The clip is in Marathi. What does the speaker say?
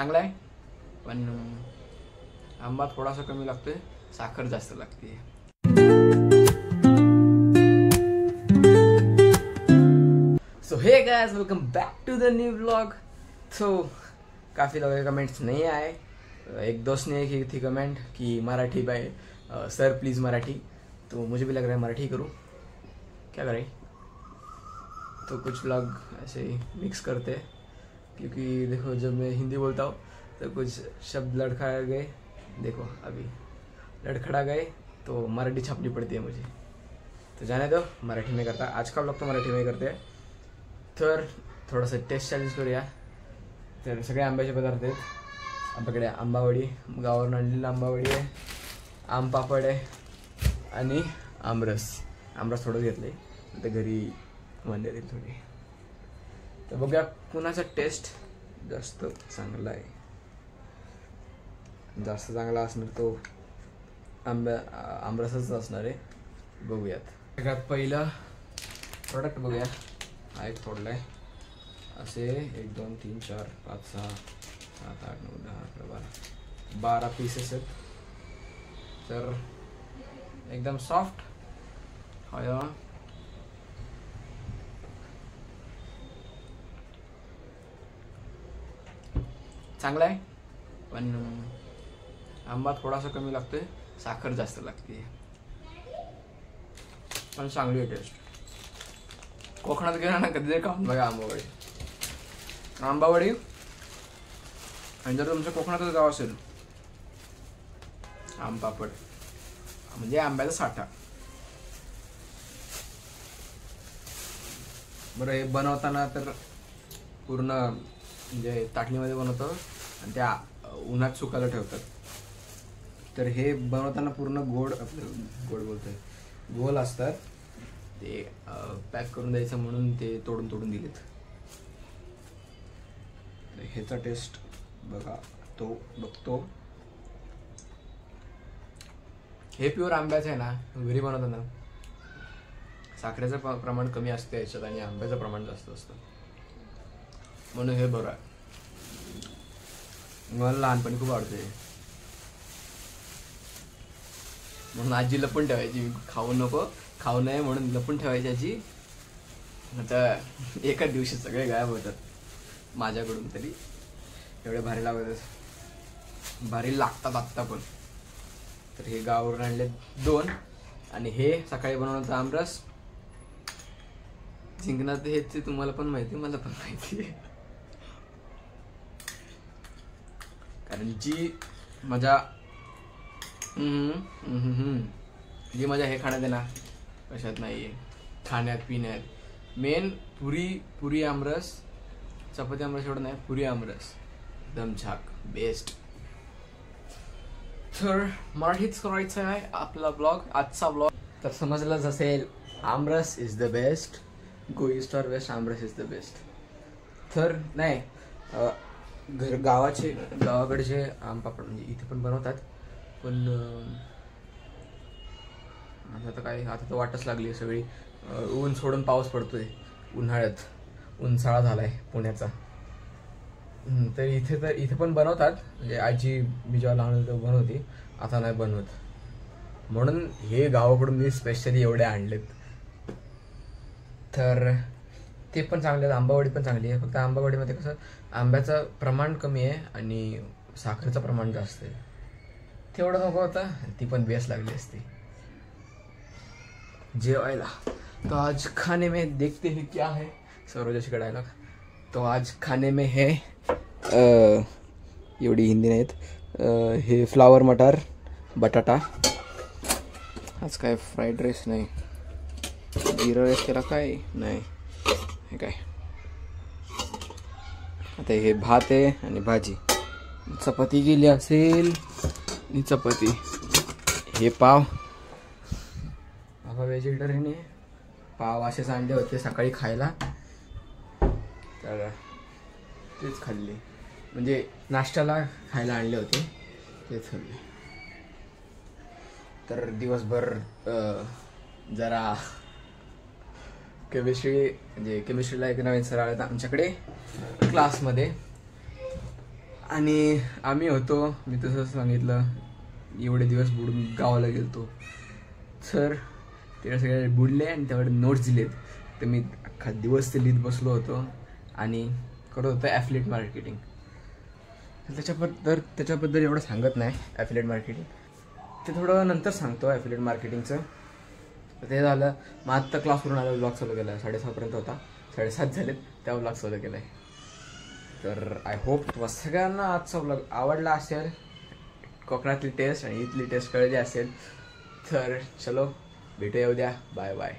चांगला आहे, पण आंबा थोडासा कमी लागतोय, साखर जास्त लागते. So hey guys, welcome back to the new vlog. So काफ़ी लोगों के कमेंट्स नहीं आए. एक दोस्त ने की थी कमेंट कि मराठी भाई सर प्लीज़ मराठी. तो मुझे भी लग रहा है मराठी करूँ, क्या करें. तो कुछ लोग ऐसे ही मिक्स करते हैं, क्योंकि देखो जब मैं हिंदी बोलता हूँ तो कुछ शब्द लड़खड़ा गए, देखो अभी लड़खड़ा गए तो मराठी छापनी पड़ती है मुझे. तो जाने दो, मराठी में करता. आज का व्लॉग तो मराठी में करते हैं. तर थोडंसं टेस्ट चॅलेंज करूया. तर सगळे आंब्याचे पदार्थ आहेत आपल्याकडे. आंबावडी, गावावरून आणलेली आंबावडी आहे, आम पापड आहे आणि आमरस. आमरस थोडं घेतलं आहे, तर घरी म्हणले येईल थोडी. तर बघूया कुणाचा टेस्ट जास्त चांगला आहे. जास्त चांगला असणार तो आमरसच असणार आहे. बघूयात. सगळ्यात पहिलं प्रोडक्ट बघूया. हा एक तोडला आहे. असे 1 2 3 4 5 6 7 8 9 10 11 12 पीसेस आहेत. तर एकदम सॉफ्ट आहे. चांगला आहे, पण आंबा थोडासा कमी लागतोय, साखर जास्त लागते, पण चांगली आहे टेस्ट. कोकणात गेला ना कधी खाऊन बघा आंबावडी. आंबावडी, आणि जर तुमचं कोकणातच गाव असेल, आम पापड म्हणजे आंब्याचा साठा. बरं, हे बनवताना तर पूर्ण म्हणजे ताटलीमध्ये बनवतो आणि त्या उन्हात सुकायला ठेवतात. तर हे बनवताना पूर्ण गोड बोलतोय, गोल असतात ते पॅक करून द्यायचं म्हणून ते तोडून तोडून दिलेत. ह्याचा टेस्ट बघा, तो बघतो. हे प्युअर आंब्याचं आहे ना. घरी बनवताना साखरेचं प्रमाण कमी असतं याच्यात आणि आंब्याचं प्रमाण जास्त असतं, म्हणून हे बरं आहे. मला लहानपणी खूप आवडते, म्हणून आजी लपून ठेवायची. खाऊ नको, खाऊ नये म्हणून लपून ठेवायची आजी. आता एकाच दिवशी सगळे गायब होतात माझ्याकडून तरी. एवढे भारी लागतात, भारी लागतात आत्ता पण. तर हे गावावरून आणले 2, आणि हे सकाळी बनवण्याचा आमरस. जिंकणार हे ते तुम्हाला पण माहिती, मला पण माहिती आहे. कारण जी मजा जी मजा हे खाण्यात आहे ना, कशात नाही आहे. खाण्यात पिण्यात मेन पुरी आमरस. चपाती आमरस एवढं नाही, पुरी आमरस एकदम झाक, बेस्ट. तर मराठीच करायचं आहे आपला ब्लॉग, आजचा ब्लॉग. तर समजलंच असेल, aamras is the best. Go east or west, aamras is the best. तर नाही, गावाकडचे आम पापड म्हणजे इथे पण बनवतात, पण आता तर वाटच लागली सगळी. ऊन सोडून पाऊस पडतोय, उन्हाळ्यात उन्हाळा झालाय पुण्याचा. तर इथे पण बनवतात, म्हणजे आजी मी जेव्हा लहान होतो बनवती, आता नाही बनवत. म्हणून हे गावाकडून मी स्पेशली एवढे आणलेत. तर ते पण चांगले आहेत. आंबावडी पण चांगली आहे, फक्त आंबावडीमध्ये कसं आंब्याचं प्रमाण कमी आहे आणि साखरेचं प्रमाण जास्त आहे. तेवढं नको होतं, ती पण बेस्ट लागली असती जेवायला. तो आज खाने में देखते हैं क्या है. सरोजाशी डायलॉग. तो आज खाने में है, एवढी हिंदी नाहीत, हे फ्लावर मटार बटाटा. आज काय फ्राईड राईस नाही, जिरा राईस केला काय नाही. हे काय आता हे भात आहे आणि भाजी. चपाती केली असेल, ही चपाती, हे पाव. बाबा व्हेजिटेरियन आहे. पाव असेच आणले होते सकाळी खायला, तर तेच खाल्ले. म्हणजे नाश्त्याला खायला आणले होते, तेच खाल्ले. तर दिवसभर जरा केमिस्ट्रीला एक नवीन सर आले आमच्याकडे क्लासमध्ये. आणि आम्ही होतो, मी तसं सांगितलं एवढे दिवस बुडून गावाला गेलतो, तर ते सगळे बुडले आणि त्याकडे नोट्स दिलेत. तर मी अख्खा दिवस ते लिहित बसलो होतो आणि करत होतो ॲफिलिएट मार्केटिंग. त्याच्याबद्दल एवढं सांगत नाही ॲफिलिएट मार्केटिंग, ते थोडं नंतर सांगतो ॲफिलिएट मार्केटिंगचं. ते झालं मग आत्ता क्लासवरून आलं, ब्लॉग चालू केला आहे. 6:30पर्यंत होता, 7:30 झालेत, तेव्हा ब्लॉग चालू केला आहे. तर आय होप तुम्हाला सगळ्यांना आजचा ब्लॉग आवडला असेल. कोकणातली टेस्ट आणि इथली टेस्ट कळली असेल. तर चलो भेटूया उद्या. Bye bye.